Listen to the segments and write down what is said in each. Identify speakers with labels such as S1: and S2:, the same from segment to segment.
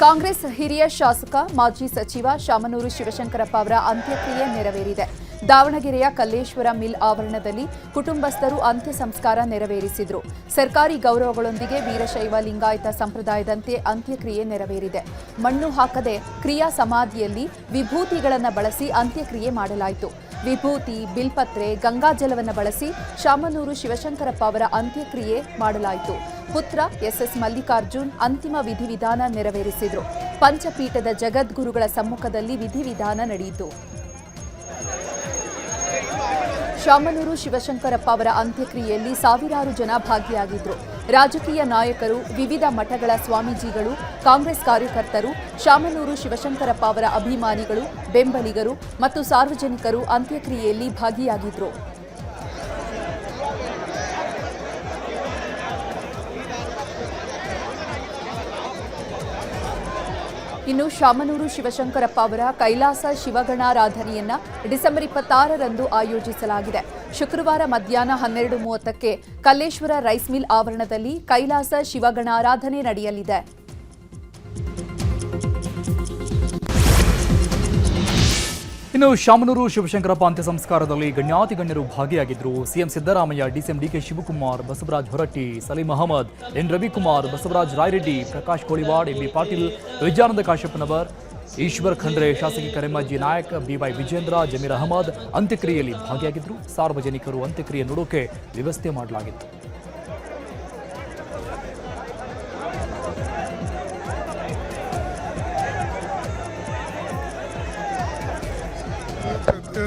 S1: ಕಾಂಗ್ರೆಸ್ ಹಿರಿಯ ಶಾಸಕ ಮಾಜಿ ಸಚಿವ ಶಾಮನೂರು ಶಿವಶಂಕರಪ್ಪ ಅವರ ಅಂತ್ಯಕ್ರಿಯೆ ನೆರವೇರಿದೆ. ದಾವಣಗೆರೆಯ ಕಲ್ಲೇಶ್ವರ ಮಿಲ್ ಆವರಣದಲ್ಲಿ ಕುಟುಂಬಸ್ಥರು ಅಂತ್ಯ ಸಂಸ್ಕಾರ ನೆರವೇರಿಸಿದರು. ಸರ್ಕಾರಿ ಗೌರವಗಳೊಂದಿಗೆ ವೀರಶೈವ ಲಿಂಗಾಯತ ಸಂಪ್ರದಾಯದಂತೆ ಅಂತ್ಯಕ್ರಿಯೆ ನೆರವೇರಿದೆ. ಮಣ್ಣು ಹಾಕದೆ ಕ್ರಿಯಾ ಸಮಾಧಿಯಲ್ಲಿ ವಿಭೂತಿಗಳನ್ನು ಬಳಸಿ ಅಂತ್ಯಕ್ರಿಯೆ ಮಾಡಲಾಯಿತು. ವಿಭೂತಿ, ಬಿಲ್ಪತ್ರೆ, ಗಂಗಾಜಲವನ್ನು ಬಳಸಿ ಶಾಮನೂರು ಶಿವಶಂಕರಪ್ಪ ಅವರ ಅಂತ್ಯಕ್ರಿಯೆ ಮಾಡಲಾಯಿತು. ಪುತ್ರ ಎಸ್ಎಸ್ ಮಲ್ಲಿಕಾರ್ಜುನ್ ಅಂತಿಮ ವಿಧಿವಿಧಾನ ನೆರವೇರಿಸಿದರು. ಪಂಚಪೀಠದ ಜಗದ್ಗುರುಗಳ ಸಮ್ಮುಖದಲ್ಲಿ ವಿಧಿವಿಧಾನ ನಡೆಯಿತು. ಶಾಮನೂರು ಶಿವಶಂಕರಪ್ಪ ಅವರ ಅಂತ್ಯಕ್ರಿಯೆಯಲ್ಲಿ ಸಾವಿರಾರು ಜನ ಭಾಗಿಯಾಗಿದ್ದರು. ರಾಜಕೀಯ ನಾಯಕರು, ವಿವಿಧ ಮಠಗಳ ಸ್ವಾಮೀಜಿಗಳು, ಕಾಂಗ್ರೆಸ್ ಕಾರ್ಯಕರ್ತರು, ಶಾಮನೂರು ಶಿವಶಂಕರಪ್ಪ ಅವರ ಅಭಿಮಾನಿಗಳು, ಬೆಂಬಲಿಗರು ಮತ್ತು ಸಾರ್ವಜನಿಕರು ಅಂತ್ಯಕ್ರಿಯೆಯಲ್ಲಿ ಭಾಗಿಯಾಗಿದ್ದರು. ಇನ್ನು ಶಾಮನೂರು ಶಿವಶಂಕರಪ್ಪ ಅವರ ಕೈಲಾಸ ಶಿವಗಣಾರಾಧನೆಯನ್ನ ಡಿಸೆಂಬರ್ 26ರಂದು ಆಯೋಜಿಸಲಾಗಿದೆ. ಶುಕ್ರವಾರ ಮಧ್ಯಾಹ್ನ 12:30ಕ್ಕೆ ಕಲ್ಲೇಶ್ವರ ರೈಸ್ ಮಿಲ್ ಆವರಣದಲ್ಲಿ ಕೈಲಾಸ ಶಿವಗಣಾರಾಧನೆ ನಡೆಯಲಿದೆ.
S2: ಇನ್ನು ಶಾಮನೂರು ಶಿವಶಂಕರಪ್ಪ ಅಂತ್ಯ ಸಂಸ್ಕಾರದಲ್ಲಿ ಗಣ್ಯಾತಿಗಣ್ಯರು ಭಾಗಿಯಾಗಿದ್ದರು. ಸಿಎಂ ಸಿದ್ದರಾಮಯ್ಯ, ಡಿಸಿಎಂ ಡಿಕೆ ಶಿವಕುಮಾರ್, ಬಸವರಾಜ ಹೊರಟ್ಟಿ, ಸಲೀಂ ಅಹಮದ್, ಎನ್ ರವಿಕುಮಾರ್, ಬಸವರಾಜ ರಾಯರೆಡ್ಡಿ, ಪ್ರಕಾಶ್ ಕೋಳಿವಾಡ್, ಎಂಬಿ ಪಾಟೀಲ್, ವಿಜಯಾನಂದ ಕಾಶ್ಯಪ್ಪನವರ್, ಈಶ್ವರ್ ಖಂಡ್ರೆ, ಶಾಸಕಿ ಕರೆಮಜ್ಜಿ ನಾಯಕ್, ಬಿವೈ ವಿಜೇಂದ್ರ, ಜಮೀರ್ ಅಹಮದ್ ಅಂತ್ಯಕ್ರಿಯೆಯಲ್ಲಿ ಭಾಗಿಯಾಗಿದ್ದರು. ಸಾರ್ವಜನಿಕರು ಅಂತ್ಯಕ್ರಿಯೆ ನೋಡೋಕೆ ವ್ಯವಸ್ಥೆ ಮಾಡಲಾಗಿತ್ತು.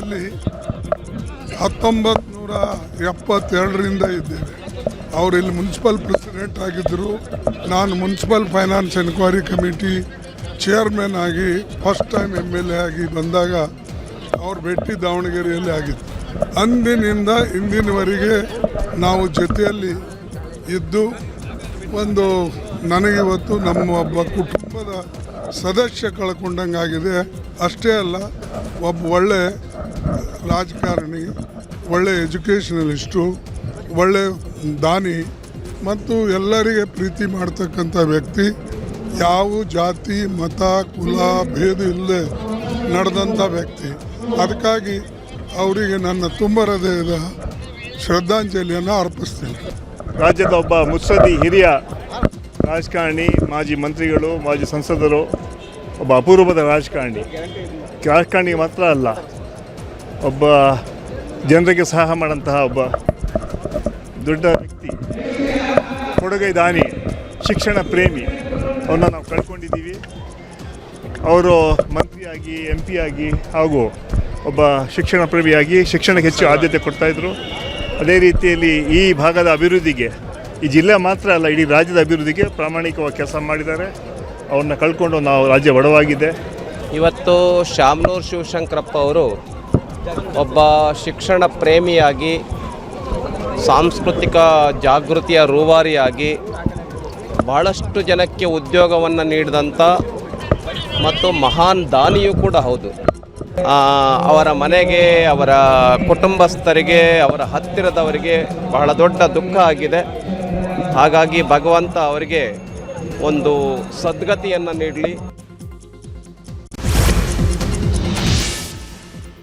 S3: ಲ್ಲಿ 1972ರಿಂದ ಇದ್ದೇವೆ. ಅವರು ಇಲ್ಲಿ ಮುನ್ಸಿಪಲ್ ಪ್ರೆಸಿಡೆಂಟ್ ಆಗಿದ್ದರು. ನಾನು municipal finance enquiry committee chairman ಆಗಿ ಫಸ್ಟ್ ಟೈಮ್ MLA ಆಗಿ ಬಂದಾಗ ಅವ್ರ ಭೇಟಿ ದಾವಣಗೆರೆಯಲ್ಲಿ ಆಗಿತ್ತು. ಅಂದಿನಿಂದ ಇಂದಿನವರೆಗೆ ನಾವು ಜೊತೆಯಲ್ಲಿ ಇದ್ದು ಒಂದು ನನಗಿವತ್ತು ನಮ್ಮ ಒಬ್ಬ ಕುಟುಂಬದ ಸದಸ್ಯ ಕಳ್ಕೊಂಡಂಗಾಗಿದೆ. ಅಷ್ಟೇ ಅಲ್ಲ, ಒಬ್ಬ ಒಳ್ಳೆ ರಾಜಕಾರಣಿ, ಒಳ್ಳೆ ಎಜುಕೇಷನಲಿಸ್ಟು, ಒಳ್ಳೆ ದಾನಿ ಮತ್ತು ಎಲ್ಲರಿಗೆ ಪ್ರೀತಿ ಮಾಡ್ತಕ್ಕಂಥ ವ್ಯಕ್ತಿ. ಯಾವ ಜಾತಿ, ಮತ, ಕುಲ ಭೇದ ಇಲ್ಲದೆ ನಡೆದಂಥ ವ್ಯಕ್ತಿ. ಅದಕ್ಕಾಗಿ ಅವರಿಗೆ ನನ್ನ ತುಂಬ ಹೃದಯದ ಶ್ರದ್ಧಾಂಜಲಿಯನ್ನು ಅರ್ಪಿಸ್ತೀನಿ.
S4: ರಾಜ್ಯದ ಒಬ್ಬ ಮುತ್ಸದ್ದಿ ಹಿರಿಯ ರಾಜಕಾರಣಿ, ಮಾಜಿ ಮಂತ್ರಿಗಳು, ಮಾಜಿ ಸಂಸದರು, ಒಬ್ಬ ಅಪೂರ್ವದ ರಾಜಕಾರಣಿ ಮಾತ್ರ ಅಲ್ಲ, ಒಬ್ಬ ಜನರಿಗೆ ಸಹಾಯ ಮಾಡೋಂತಹ ಒಬ್ಬ ದೊಡ್ಡ ವ್ಯಕ್ತಿ, ಕೊಡುಗೈ ದಾನಿ, ಶಿಕ್ಷಣ ಪ್ರೇಮಿ. ಅವನ್ನ ನಾವು ಕಳ್ಕೊಂಡಿದ್ದೀವಿ. ಅವರು ಮಂತ್ರಿಯಾಗಿ, MP ಆಗಿ ಹಾಗೂ ಒಬ್ಬ ಶಿಕ್ಷಣ ಪ್ರೇಮಿಯಾಗಿ ಶಿಕ್ಷಣಕ್ಕೆ ಹೆಚ್ಚು ಆದ್ಯತೆ ಕೊಡ್ತಾಯಿದ್ರು. ಅದೇ ರೀತಿಯಲ್ಲಿ ಈ ಭಾಗದ ಅಭಿವೃದ್ಧಿಗೆ, ಈ ಜಿಲ್ಲೆ ಮಾತ್ರ ಅಲ್ಲ ಇಡೀ ರಾಜ್ಯದ ಅಭಿವೃದ್ಧಿಗೆ ಪ್ರಾಮಾಣಿಕವಾಗಿ ಕೆಲಸ ಮಾಡಿದ್ದಾರೆ. ಅವ್ರನ್ನ ಕಳ್ಕೊಂಡು ನಾವು ರಾಜ್ಯ ಬಡವಾಗಿದೆ.
S5: ಇವತ್ತು ಶಾಮನೂರು ಶಿವಶಂಕರಪ್ಪ ಅವರು ಒಬ್ಬ ಶಿಕ್ಷಣ ಪ್ರೇಮಿಯಾಗಿ, ಸಾಂಸ್ಕೃತಿಕ ಜಾಗೃತಿಯ ರೂವಾರಿಯಾಗಿ, ಬಹಳಷ್ಟು ಜನಕ್ಕೆ ಉದ್ಯೋಗವನ್ನು ನೀಡಿದಂಥ ಮತ್ತು ಮಹಾನ್ ದಾನಿಯೂ ಕೂಡ ಹೌದು. ಅವರ ಮನೆಗೆ, ಅವರ ಕುಟುಂಬಸ್ಥರಿಗೆ, ಅವರ ಹತ್ತಿರದವರಿಗೆ ಬಹಳ ದೊಡ್ಡ ದುಃಖ ಆಗಿದೆ. ಹಾಗಾಗಿ ಭಗವಂತ ಅವರಿಗೆ ಒಂದು ಸದ್ಗತಿಯನ್ನು ನೀಡಲಿ.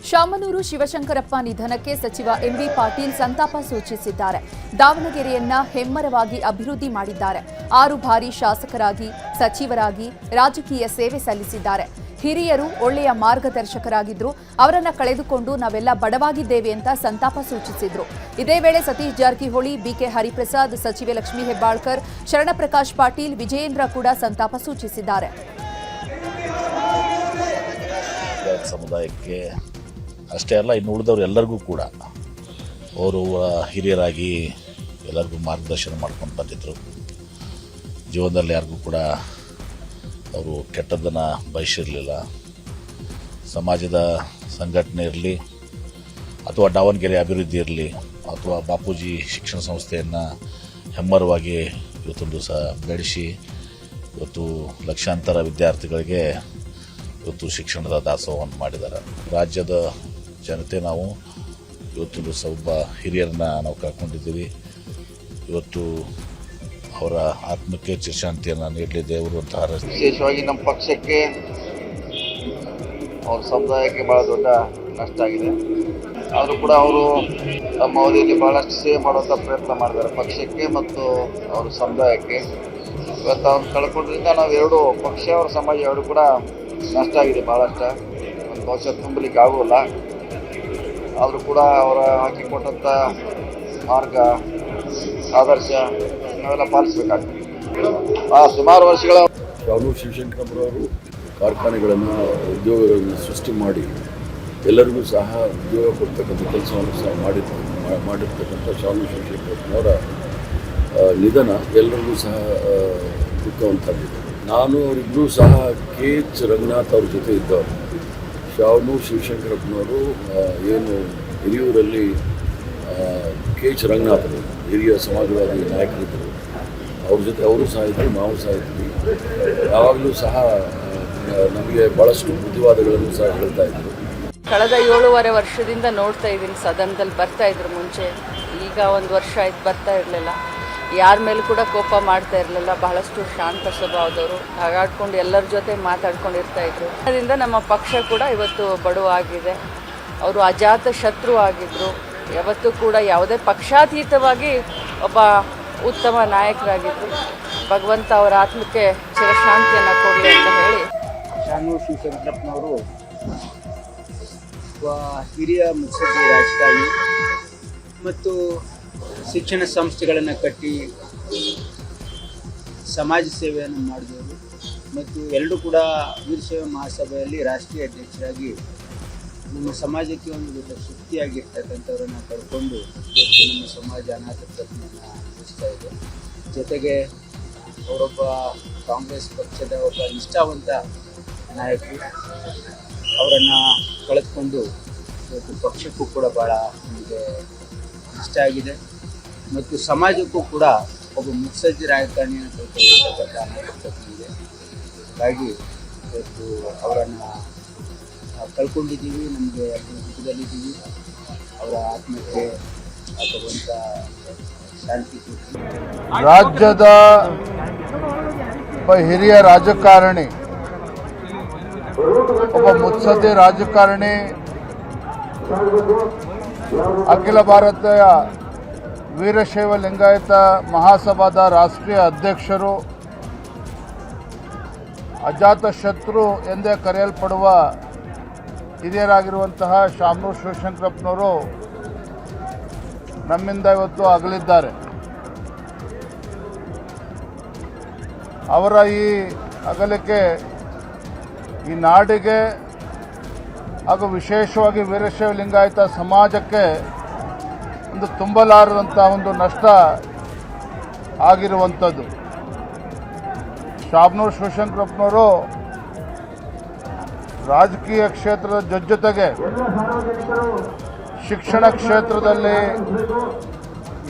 S1: ಶಾಮನೂರು ಶಿವಶಂಕರಪ್ಪ ನಿಧನಕ್ಕೆ ಸಚಿವ ಎಂಬಿ ಪಾಟೀಲ್ ಸಂತಾಪ ಸೂಚಿಸಿದ್ದಾರೆ. ದಾವಣಗೆರೆಯನ್ನ ಹೆಮ್ಮರವಾಗಿ ಅಭಿವೃದ್ಧಿ ಮಾಡಿದ್ದಾರೆ. 6 ಬಾರಿ ಶಾಸಕರಾಗಿ, ಸಚಿವರಾಗಿ ರಾಜಕೀಯ ಸೇವೆ ಸಲ್ಲಿಸಿದ್ದಾರೆ. ಹಿರಿಯರು, ಒಳ್ಳೆಯ ಮಾರ್ಗದರ್ಶಕರಾಗಿದ್ದರು. ಅವರನ್ನು ಕಳೆದುಕೊಂಡು ನಾವೆಲ್ಲ ಬಡವಾಗಿದ್ದೇವೆ ಅಂತ ಸಂತಾಪ ಸೂಚಿಸಿದರು. ಇದೇ ವೇಳೆ ಸತೀಶ್ ಜಾರಕಿಹೊಳಿ, ಬಿಕೆ ಹರಿಪ್ರಸಾದ್, ಸಚಿವೆ ಲಕ್ಷ್ಮೀ ಹೆಬ್ಬಾಳ್ಕರ್, ಶರಣಪ್ರಕಾಶ್ ಪಾಟೀಲ್, ವಿಜಯೇಂದ್ರ ಕೂಡ ಸಂತಾಪ ಸೂಚಿಸಿದ್ದಾರೆ.
S6: ಸಮುದಾಯಕ್ಕೆ ಅಷ್ಟೇ ಅಲ್ಲ, ಇನ್ನು ಉಳಿದವರು ಎಲ್ಲರಿಗೂ ಕೂಡ ಅವರು ಹಿರಿಯರಾಗಿ ಎಲ್ಲರಿಗೂ ಮಾರ್ಗದರ್ಶನ ಮಾಡ್ಕೊಂಡು ಬಂದಿದ್ದರು. ಜೀವನದಲ್ಲಿ ಯಾರಿಗೂ ಕೂಡ ಅವರು ಕೆಟ್ಟದ್ದನ್ನು ಬಯಸಿರಲಿಲ್ಲ. ಸಮಾಜದ ಸಂಘಟನೆ ಇರಲಿ ಅಥವಾ ದಾವಣಗೆರೆ ಅಭಿವೃದ್ಧಿ ಇರಲಿ ಅಥವಾ ಬಾಪೂಜಿ ಶಿಕ್ಷಣ ಸಂಸ್ಥೆಯನ್ನು ಹೆಮ್ಮರವಾಗಿ ಇವತ್ತೊಂದು ದಿವಸ ಬೆಳೆಸಿ ಇವತ್ತು ಲಕ್ಷಾಂತರ ವಿದ್ಯಾರ್ಥಿಗಳಿಗೆ ಇವತ್ತು ಶಿಕ್ಷಣದ ದಾಸೋಹವನ್ನು ಮಾಡಿದ್ದಾರೆ. ರಾಜ್ಯದ ಜನತೆ ನಾವು ಇವತ್ತು ದಿವಸ ಒಬ್ಬ ಹಿರಿಯರನ್ನ ನಾವು ಕಳ್ಕೊಂಡಿದ್ದೀವಿ. ಇವತ್ತು ಅವರ ಆತ್ಮಕ್ಕೆ ಚಿರಶಾಂತಿಯನ್ನು ನೀಡಲಿ ದೇವರು ಅಂತ ಹಾರೈಸ್ತೀನಿ.
S7: ವಿಶೇಷವಾಗಿ ನಮ್ಮ ಪಕ್ಷಕ್ಕೆ ಅವ್ರ ಸಮುದಾಯಕ್ಕೆ ಭಾಳ ದೊಡ್ಡ ನಷ್ಟ ಆಗಿದೆ. ಆದರೂ ಕೂಡ ಅವರು ತಮ್ಮ ಅವಧಿಯಲ್ಲಿ ಭಾಳಷ್ಟು ಸೇವೆ ಮಾಡುವಂಥ ಪ್ರಯತ್ನ ಮಾಡಿದ್ದಾರೆ ಪಕ್ಷಕ್ಕೆ ಮತ್ತು ಅವ್ರ ಸಮುದಾಯಕ್ಕೆ. ಇವತ್ತು ಅವ್ರು ಕಳ್ಕೊಂಡ್ರಿಂದ ನಾವು ಎರಡು ಪಕ್ಷ ಅವರ ಸಮಾಜ ಎರಡು ಕೂಡ ನಷ್ಟ ಆಗಿದೆ ಭಾಳಷ್ಟು. ಒಂದು ಭವಿಷ್ಯ ತುಂಬಲಿಕ್ಕೆ ಆಗೋಲ್ಲ. ಆದರೂ ಕೂಡ ಅವರ ಹಾಕಿಕೊಟ್ಟಂಥ ಮಾರ್ಗ ಆದರ್ಶ ನಾವೆಲ್ಲ ಪಾಲಿಸಬೇಕಾಗ್ತದೆ. ಸುಮಾರು ವರ್ಷಗಳ
S8: ಶಾಮನೂರು ಶಿವಶಂಕರಪ್ಪರವರು ಕಾರ್ಖಾನೆಗಳನ್ನು ಉದ್ಯೋಗಗಳನ್ನು ಸೃಷ್ಟಿ ಮಾಡಿ ಎಲ್ಲರಿಗೂ ಸಹ ಉದ್ಯೋಗ ಕೊಡ್ತಕ್ಕಂಥ ಕೆಲಸವನ್ನು ಸಹ ಮಾಡಿರ್ತಕ್ಕಂಥ ಶಾಮನೂರು ಶಿವಶಂಕರಪ್ಪನವರ ನಿಧನ ಎಲ್ಲರಿಗೂ ಸಹ ದುಃಖವಂತಾಗಿದೆ. ನಾನು ಅವರಿಬ್ಬರೂ ಸಹ KH ರಂಗನಾಥ್ ಅವ್ರ ಜೊತೆ ಇದ್ದವರು. ಶಾಮನೂರು ಶಿವಶಂಕರಪ್ಪನವರು ಏನು ಹಿರಿಯೂರಲ್ಲಿ KH ರಂಗನಾಥರು ಹಿರಿಯ ಸಮಾಜವಾದಿ ನಾಯಕರಿದ್ದರು. ಅವ್ರ ಜೊತೆ ಅವರು ಸಹ ಇದ್ದರು, ನಾವು ಸಹ ಇದ್ವಿ. ಯಾವಾಗಲೂ ಸಹ ನಮಗೆ ಭಾಳಷ್ಟು ಬುದ್ಧಿವಾದಗಳನ್ನು ಸಹ ಹೇಳ್ತಾ ಇದ್ದರು.
S9: ಕಳೆದ 7.5 ವರ್ಷದಿಂದ ನೋಡ್ತಾ ಇದ್ದೀನಿ. ಸದನದಲ್ಲಿ ಬರ್ತಾ ಇದ್ರು ಮುಂಚೆ, ಈಗ 1 ವರ್ಷ ಆಯ್ತು ಬರ್ತಾ ಇರಲಿಲ್ಲ. ಯಾರ ಮೇಲೂ ಕೂಡ ಕೋಪ ಮಾಡ್ತಾ ಇರಲಿಲ್ಲ. ಬಹಳಷ್ಟು ಶಾಂತ ಸ್ವಭಾವದವರು, ಹಾಗಾಡ್ಕೊಂಡು ಎಲ್ಲರ ಜೊತೆ ಮಾತಾಡ್ಕೊಂಡಿರ್ತಾ ಇದ್ರು. ಅದರಿಂದ ನಮ್ಮ ಪಕ್ಷ ಕೂಡ ಇವತ್ತು ಬಡವಾಗಿದೆ. ಅವರು ಅಜಾತ ಶತ್ರು ಆಗಿದ್ದರು. ಯಾವತ್ತೂ ಕೂಡ ಯಾವುದೇ ಪಕ್ಷಾತೀತವಾಗಿ ಒಬ್ಬ ಉತ್ತಮ ನಾಯಕರಾಗಿದ್ದರು. ಭಗವಂತ ಅವರ ಆತ್ಮಕ್ಕೆ ಚಿರಶಾಂತಿಯನ್ನು ಕೊಡಲಿ ಅಂತ ಹೇಳಿ.
S10: ಶಾಮನೂರು ಶಿವಶಂಕರಪ್ಪನವರು ಒಬ್ಬ ಹಿರಿಯ ಮುತ್ಸದ್ದಿ ರಾಜಕಾರಣಿ ಮತ್ತು ಶಿಕ್ಷಣ ಸಂಸ್ಥೆಗಳನ್ನು ಕಟ್ಟಿ ಸಮಾಜ ಸೇವೆಯನ್ನು ಮಾಡಿದವರು ಮತ್ತು ಎಲ್ಲರೂ ಕೂಡ ವೀರಶೈವ ಮಹಾಸಭೆಯಲ್ಲಿ ರಾಷ್ಟ್ರೀಯ ಅಧ್ಯಕ್ಷರಾಗಿ ನಮ್ಮ ಸಮಾಜಕ್ಕೆ ಒಂದು ದೊಡ್ಡ ಶಕ್ತಿಯಾಗಿರ್ತಕ್ಕಂಥವ್ರನ್ನ ಕಳ್ಕೊಂಡು ನಮ್ಮ ಸಮಾಜ ಅನಾಥ ಪ್ರಜ್ಞೆಯನ್ನು ಅನುಭವಿಸ್ತಾ ಇದೆ. ಜೊತೆಗೆ ಅವರೊಬ್ಬ ಕಾಂಗ್ರೆಸ್ ಪಕ್ಷದ ಒಬ್ಬ ನಿಷ್ಠಾವಂತ ನಾಯಕರು. ಅವರನ್ನು ಕಳೆದುಕೊಂಡು ಇವತ್ತು ಪಕ್ಷಕ್ಕೂ ಕೂಡ ಭಾಳ ನಮಗೆ ಇಷ್ಟ ಆಗಿದೆ ಮತ್ತು ಸಮಾಜಕ್ಕೂ ಕೂಡ ಒಬ್ಬ ಮುತ್ಸದ್ದಿ ರಾಜಕಾರಣಿಯನ್ನು ಕಳ್ಕೊಂಡಿರ್ತಕ್ಕಂಥ ಅನಾಥಪ್ರಜ್ಞೆ. ಹಾಗಾಗಿ ಇವತ್ತು ಅವರನ್ನು ಕಳ್ಕೊಂಡಿದ್ದೀವಿ. ನಮಗೆ ದುಃಖದಲ್ಲಿದ್ದೀವಿ. ಅವರ ಆತ್ಮಕ್ಕೆ ಭಗವಂತ ಶಾಂತಿ ಕೊಟ್ಟು.
S11: ರಾಜ್ಯದ ಒಬ್ಬ ಹಿರಿಯ ರಾಜಕಾರಣಿ, ಒಬ್ಬ ಮುತ್ಸದ್ದಿ ರಾಜಕಾರಣಿ, ಅಖಿಲ ಭಾರತೀಯ ವೀರಶೈವ ಲಿಂಗಾಯತ ಮಹಾಸಭಾದ ರಾಷ್ಟ್ರೀಯ ಅಧ್ಯಕ್ಷರು, ಅಜಾತ ಶತ್ರು ಎಂದೇ ಕರೆಯಲ್ಪಡುವ ಹಿರಿಯರಾಗಿರುವಂತಹ ಶಾಮನೂರು ಶಿವಶಂಕರಪ್ಪನವರು ನಮ್ಮಿಂದ ಇವತ್ತು ಅಗಲಿದ್ದಾರೆ. ಅವರ ಈ ಅಗಲಿಕೆ ಈ ನಾಡಿಗೆ ಹಾಗೂ ವಿಶೇಷವಾಗಿ ವೀರಶೈವ ಲಿಂಗಾಯತ ಸಮಾಜಕ್ಕೆ ಒಂದು ತುಂಬಲಾರದಂಥ ಒಂದು ನಷ್ಟ ಆಗಿರುವಂಥದ್ದು. ಶಾಮನೂರು ಶಿವಶಂಕರಪ್ಪನವರು ರಾಜಕೀಯ ಕ್ಷೇತ್ರದ ಜೊತೆಗೆ ಶಿಕ್ಷಣ ಕ್ಷೇತ್ರದಲ್ಲಿ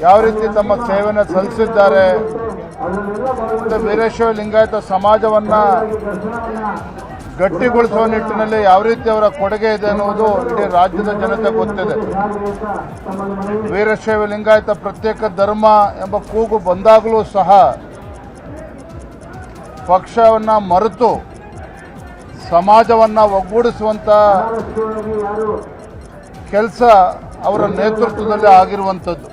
S11: ಯಾವ ರೀತಿ ತಮ್ಮ ಸೇವೆಯನ್ನು ಸಲ್ಲಿಸಿದ್ದಾರೆ, ಮತ್ತು ವೀರಶೈವ ಲಿಂಗಾಯತ ಸಮಾಜವನ್ನು ಗಟ್ಟಿಗೊಳಿಸುವ ನಿಟ್ಟಿನಲ್ಲಿ ಯಾವ ರೀತಿ ಅವರ ಕೊಡುಗೆ ಇದೆ ಅನ್ನುವುದು ಇಡೀ ರಾಜ್ಯದ ಜನತೆ ಗೊತ್ತಿದೆ. ವೀರಶೈವ ಲಿಂಗಾಯತ ಪ್ರತ್ಯೇಕ ಧರ್ಮ ಎಂಬ ಕೂಗು ಬಂದಾಗಲೂ ಸಹ ಪಕ್ಷವನ್ನು ಮರೆತು ಸಮಾಜವನ್ನು ಒಗ್ಗೂಡಿಸುವಂಥ ಕೆಲಸ ಅವರ ನೇತೃತ್ವದಲ್ಲಿ ಆಗಿರುವಂಥದ್ದು.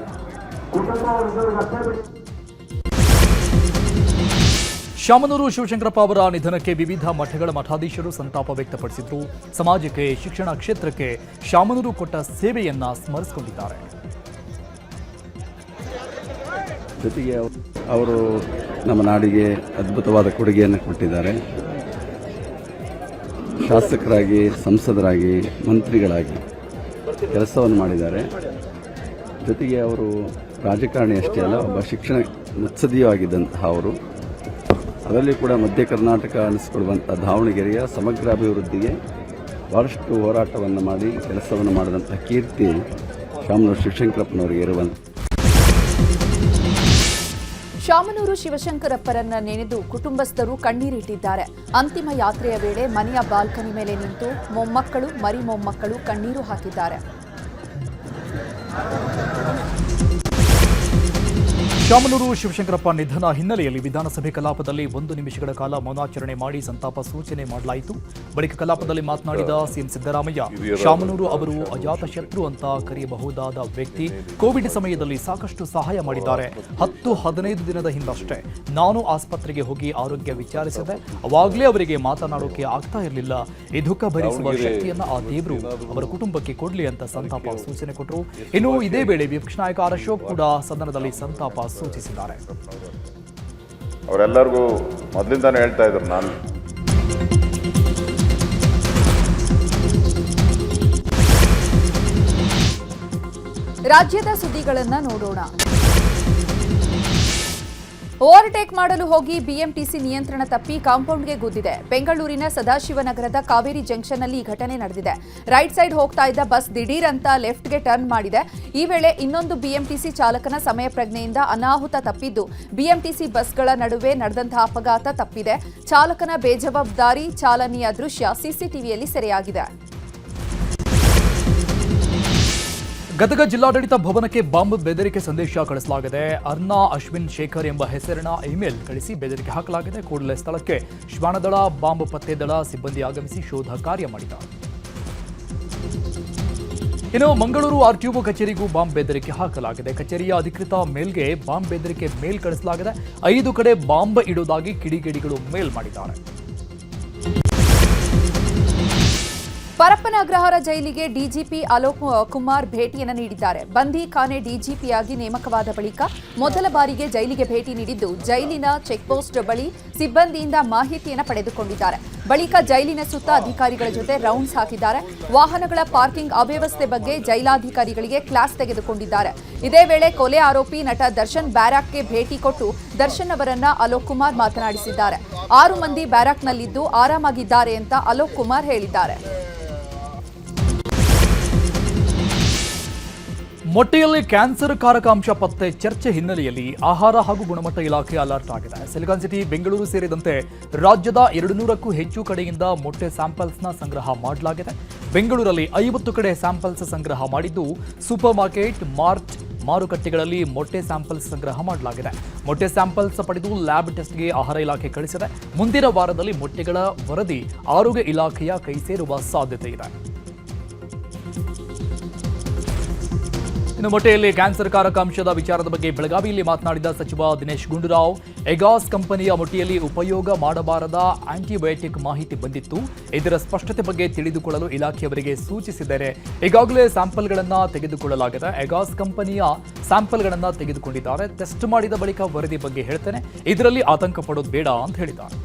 S2: ಶಾಮನೂರು ಶಿವಶಂಕರಪ್ಪ ಅವರ ನಿಧನಕ್ಕೆ ವಿವಿಧ ಮಠಗಳ ಮಠಾಧೀಶರು ಸಂತಾಪ ವ್ಯಕ್ತಪಡಿಸಿದ್ರು. ಸಮಾಜಕ್ಕೆ, ಶಿಕ್ಷಣ ಕ್ಷೇತ್ರಕ್ಕೆ ಶಾಮನೂರು ಕೊಟ್ಟ ಸೇವೆಯನ್ನ ಸ್ಮರಿಸಿಕೊಂಡಿದ್ದಾರೆ.
S12: ಜೊತೆಗೆ ಅವರು ನಮ್ಮ ನಾಡಿಗೆ ಅದ್ಭುತವಾದ ಕೊಡುಗೆಯನ್ನು ಕೊಟ್ಟಿದ್ದಾರೆ. ಶಾಸಕರಾಗಿ, ಸಂಸದರಾಗಿ, ಮಂತ್ರಿಗಳಾಗಿ ಕೆಲಸವನ್ನು ಮಾಡಿದ್ದಾರೆ. ಜೊತೆಗೆ ಅವರು ರಾಜಕಾರಣಿ ಅಷ್ಟೇ ಅಲ್ಲ, ಒಬ್ಬ ಶಿಕ್ಷಣ ಮುತ್ಸದ್ದಿಯೂ ಆಗಿದ್ದಂತಹ ಅವರು. ಅದರಲ್ಲಿ ಕೂಡ ಮಧ್ಯ ಕರ್ನಾಟಕ ಅನ್ನಿಸ್ಕೊಳ್ಳುವಂಥ ದಾವಣಗೆರೆಯ ಸಮಗ್ರ ಅಭಿವೃದ್ಧಿಗೆ ಭಾಳಷ್ಟು ಹೋರಾಟವನ್ನು ಮಾಡಿ ಕೆಲಸವನ್ನು ಮಾಡಿದಂಥ ಕೀರ್ತಿ ಶಾಮನೂರು ಶಿವಶಂಕರಪ್ಪನವರಿಗೆ ಇರುವಂಥ.
S1: ಶಾಮನೂರು ಶಿವಶಂಕರಪ್ಪರನ್ನ ನೆನೆದು ಕುಟುಂಬಸ್ಥರು ಕಣ್ಣೀರಿಟ್ಟಿದ್ದಾರೆ. ಅಂತಿಮ ಯಾತ್ರೆಯ ವೇಳೆ ಮನೆಯ ಬಾಲ್ಕನಿ ಮೇಲೆ ನಿಂತು ಮೊಮ್ಮಕ್ಕಳು, ಮರಿ ಮೊಮ್ಮಕ್ಕಳು ಕಣ್ಣೀರು ಹಾಕಿದ್ದಾರೆ.
S2: ಶಾಮನೂರು ಶಿವಶಂಕರಪ್ಪ ನಿಧನ ಹಿನ್ನೆಲೆಯಲ್ಲಿ ವಿಧಾನಸಭೆ ಕಲಾಪದಲ್ಲಿ 1 ನಿಮಿಷಗಳ ಕಾಲ ಮೌನಾಚರಣೆ ಮಾಡಿ ಸಂತಾಪ ಸೂಚನೆ ಮಾಡಲಾಯಿತು. ಬಳಿಕ ಕಲಾಪದಲ್ಲಿ ಮಾತನಾಡಿದ ಸಿಎಂ ಸಿದ್ದರಾಮಯ್ಯ, ಶಾಮನೂರು ಅವರು ಅಜಾತ ಶತ್ರು ಅಂತ ಕರೆಯಬಹುದಾದ ವ್ಯಕ್ತಿ. ಕೋವಿಡ್ ಸಮಯದಲ್ಲಿ ಸಾಕಷ್ಟು ಸಹಾಯ ಮಾಡಿದ್ದಾರೆ. 10-15 ದಿನದ ಹಿಂದಷ್ಟೇ ನಾನು ಆಸ್ಪತ್ರೆಗೆ ಹೋಗಿ ಆರೋಗ್ಯ ವಿಚಾರಿಸಿದೆ. ಅವಾಗಲೇ ಅವರಿಗೆ ಮಾತನಾಡೋಕೆ ಆಗ್ತಾ ಇರಲಿಲ್ಲ. ಈ ದುಃಖ ಭರಿಸುವ ಶಕ್ತಿಯನ್ನ ಆ ದೇವರು ಅವರ ಕುಟುಂಬಕ್ಕೆ ಕೊಡ್ಲಿ ಅಂತ ಸಂತಾಪ ಸೂಚನೆ ಕೊಟ್ಟರು. ಇನ್ನು ಇದೇ ವೇಳೆ ವಿಪಕ್ಷ ನಾಯಕ ಅಶೋಕ್ ಕೂಡ ಸದನದಲ್ಲಿ ಸಂತಾಪ ಸೂಚಿಸಿದ್ದಾರೆ.
S11: ಅವರೆಲ್ಲರಿಗೂ ಮೊದಲಿಂದಾನೇ ಹೇಳ್ತಾ ಇದ್ರು, ನಾನು
S1: ರಾಜ್ಯದ ಸುದ್ದಿಗಳನ್ನ ನೋಡೋಣ. ಓವರ್ಟೇಕ್ ಮಾಡಲು ಹೋಗಿ ಬಿಎಂಟಿಸಿ ನಿಯಂತ್ರಣ ತಪ್ಪಿ ಕಾಂಪೌಂಡ್ಗೆ ಗುದ್ದಿದೆ. ಬೆಂಗಳೂರಿನ ಸದಾಶಿವನಗರದ ಕಾವೇರಿ ಜಂಕ್ಷನ್ನಲ್ಲಿ ಈ ಘಟನೆ ನಡೆದಿದೆ. ರೈಟ್ ಸೈಡ್ ಹೋಗ್ತಾ ಇದ್ದ ಬಸ್ ದಿಢೀರ್ ಅಂತ ಲೆಫ್ಟ್ಗೆ ಟರ್ನ್ ಮಾಡಿದೆ. ಈ ವೇಳೆ ಇನ್ನೊಂದು ಬಿಎಂಟಿಸಿ ಚಾಲಕನ ಸಮಯ ಪ್ರಜ್ಞೆಯಿಂದ ಅನಾಹುತ ತಪ್ಪಿದ್ದು ಬಿಎಂಟಿಸಿ ಬಸ್ಗಳ ನಡುವೆ ನಡೆದಂತಹ ಅಪಘಾತ ತಪ್ಪಿದೆ. ಚಾಲಕನ ಬೇಜವಾಬ್ದಾರಿ ಚಾಲನೆಯ ದೃಶ್ಯ ಸಿಸಿಟಿವಿಯಲ್ಲಿ ಸೆರೆಯಾಗಿದೆ.
S2: ಗದಗ ಜಿಲ್ಲಾಡಳಿತ ಭವನಕ್ಕೆ ಬಾಂಬ್ ಬೆದರಿಕೆ ಸಂದೇಶ ಕಳಿಸಲಾಗಿದೆ. ಅರ್ನಾ ಅಶ್ವಿನ್ ಶೇಖರ್ ಎಂಬ ಹೆಸರಿನ ಇಮೇಲ್ ಕಳಿಸಿ ಬೆದರಿಕೆ ಹಾಕಲಾಗಿದೆ. ಕೂಡಲೇ ಸ್ಥಳಕ್ಕೆ ಶ್ವಾನದಳ, ಬಾಂಬ್ ಪತ್ತೆ ದಳ ಸಿಬ್ಬಂದಿ ಆಗಮಿಸಿ ಶೋಧ ಕಾರ್ಯ ಮಾಡಿದ್ದಾರೆ. ಇನ್ನು ಮಂಗಳೂರು ಆರ್ಟಿಒ ಕಚೇರಿಗೂ ಬಾಂಬ್ ಬೆದರಿಕೆ ಹಾಕಲಾಗಿದೆ. ಕಚೇರಿಯ ಅಧಿಕೃತ ಮೇಲ್ಗೆ ಬಾಂಬ್ ಬೆದರಿಕೆ ಮೇಲ್ ಕಳಿಸಲಾಗಿದೆ. 5 ಕಡೆ ಬಾಂಬ್ ಇಡುವುದಾಗಿ ಕಿಡಿಗೇಡಿಗಳು ಮೇಲ್ ಮಾಡಿದ್ದಾರೆ.
S1: ಪರಪ್ಪನ ಅಗ್ರಹಾರ ಜೈಲಿಗೆ ಡಿಜಿಪಿ ಅಲೋಕ್ ಕುಮಾರ್ ಭೇಟಿಯನ್ನು ನೀಡಿದ್ದಾರೆ. ಬಂಧಿಖಾನೆ ಡಿಜಿಪಿಯಾಗಿ ನೇಮಕವಾದ ಬಳಿಕ ಮೊದಲ ಬಾರಿಗೆ ಜೈಲಿಗೆ ಭೇಟಿ ನೀಡಿದ್ದು ಜೈಲಿನ ಚೆಕ್ಪೋಸ್ಟ್ ಬಳಿ ಸಿಬ್ಬಂದಿಯಿಂದ ಮಾಹಿತಿಯನ್ನು ಪಡೆದುಕೊಂಡಿದ್ದಾರೆ. ಬಳಿಕ ಜೈಲಿನ ಸುತ್ತ ಅಧಿಕಾರಿಗಳ ಜೊತೆ ರೌಂಡ್ಸ್ ಹಾಕಿದ್ದಾರೆ. ವಾಹನಗಳ ಪಾರ್ಕಿಂಗ್ ಅವ್ಯವಸ್ಥೆ ಬಗ್ಗೆ ಜೈಲಾಧಿಕಾರಿಗಳಿಗೆ ಕ್ಲಾಸ್ ತೆಗೆದುಕೊಂಡಿದ್ದಾರೆ. ಇದೇ ವೇಳೆ ಕೊಲೆ ಆರೋಪಿ ನಟ ದರ್ಶನ್ ಬ್ಯಾರಾಕ್ಗೆ ಭೇಟಿ ಕೊಟ್ಟು ದರ್ಶನ್ ಅವರನ್ನ ಅಲೋಕ್ ಕುಮಾರ್ ಮಾತನಾಡಿಸಿದ್ದಾರೆ. 6 ಮಂದಿ ಬ್ಯಾರಾಕ್ನಲ್ಲಿದ್ದು ಆರಾಮಾಗಿದ್ದಾರೆ ಅಂತ ಅಲೋಕ್ ಕುಮಾರ್ ಹೇಳಿದ್ದಾರೆ.
S2: ಮೊಟ್ಟೆಯಲ್ಲಿ ಕ್ಯಾನ್ಸರ್ ಕಾರಕ ಅಂಶ ಪತ್ತೆ ಚರ್ಚೆ ಹಿನ್ನೆಲೆಯಲ್ಲಿ ಆಹಾರ ಹಾಗೂ ಗುಣಮಟ್ಟ ಇಲಾಖೆ ಅಲರ್ಟ್ ಆಗಿದೆ. ಸಿಲಿಕಾನ್ ಸಿಟಿ, ಬೆಂಗಳೂರು ಸೇರಿದಂತೆ ರಾಜ್ಯದ 200ಕ್ಕೂ ಹೆಚ್ಚು ಕಡೆಯಿಂದ ಮೊಟ್ಟೆ ಸ್ಯಾಂಪಲ್ಸ್ನ ಸಂಗ್ರಹ ಮಾಡಲಾಗಿದೆ. ಬೆಂಗಳೂರಲ್ಲಿ 50 ಕಡೆ ಸ್ಯಾಂಪಲ್ಸ್ ಸಂಗ್ರಹ ಮಾಡಿದ್ದು, ಸೂಪರ್ ಮಾರ್ಕೆಟ್, ಮಾರುಕಟ್ಟೆಗಳಲ್ಲಿ ಮೊಟ್ಟೆ ಸ್ಯಾಂಪಲ್ಸ್ ಸಂಗ್ರಹ ಮಾಡಲಾಗಿದೆ. ಮೊಟ್ಟೆ ಸ್ಯಾಂಪಲ್ಸ್ ಪಡೆದು ಲ್ಯಾಬ್ ಟೆಸ್ಟ್ಗೆ ಆಹಾರ ಇಲಾಖೆ ಕಳಿಸಿದೆ. ಮುಂದಿನ ವಾರದಲ್ಲಿ ಮೊಟ್ಟೆಗಳ ವರದಿ ಆರೋಗ್ಯ ಇಲಾಖೆಯ ಕೈ ಸೇರುವ ಸಾಧ್ಯತೆ ಇದೆ. ಇನ್ನು ಮೊಟ್ಟೆಯಲ್ಲಿ ಕ್ಯಾನ್ಸರ್ ಕಾರಕ ಅಂಶದ ವಿಚಾರದ ಬಗ್ಗೆ ಬೆಳಗಾವಿಯಲ್ಲಿ ಮಾತನಾಡಿದ ಸಚಿವ ದಿನೇಶ್ ಗುಂಡೂರಾವ್, ಎಗಾಸ್ ಕಂಪನಿಯ ಮೊಟ್ಟೆಯಲ್ಲಿ ಉಪಯೋಗ ಮಾಡಬಾರದ ಆಂಟಿಬಯೋಟಿಕ್ ಮಾಹಿತಿ ಬಂದಿತ್ತು. ಇದರ ಸ್ಪಷ್ಟತೆ ಬಗ್ಗೆ ತಿಳಿದುಕೊಳ್ಳಲು ಇಲಾಖೆಯವರಿಗೆ ಸೂಚಿಸಿದ್ದಾರೆ. ಈಗಾಗಲೇ ಸ್ಯಾಂಪಲ್ಗಳನ್ನು ತೆಗೆದುಕೊಳ್ಳಲಾಗಿದೆ. ಎಗಾಸ್ ಕಂಪನಿಯ ಸ್ಯಾಂಪಲ್ಗಳನ್ನು ತೆಗೆದುಕೊಂಡಿದ್ದಾರೆ. ಟೆಸ್ಟ್ ಮಾಡಿದ ಬಳಿಕ ವರದಿ ಬಗ್ಗೆ ಹೇಳ್ತೇನೆ. ಇದರಲ್ಲಿ ಆತಂಕ ಪಡೋದು ಬೇಡ ಅಂತ ಹೇಳಿದ್ದಾರೆ.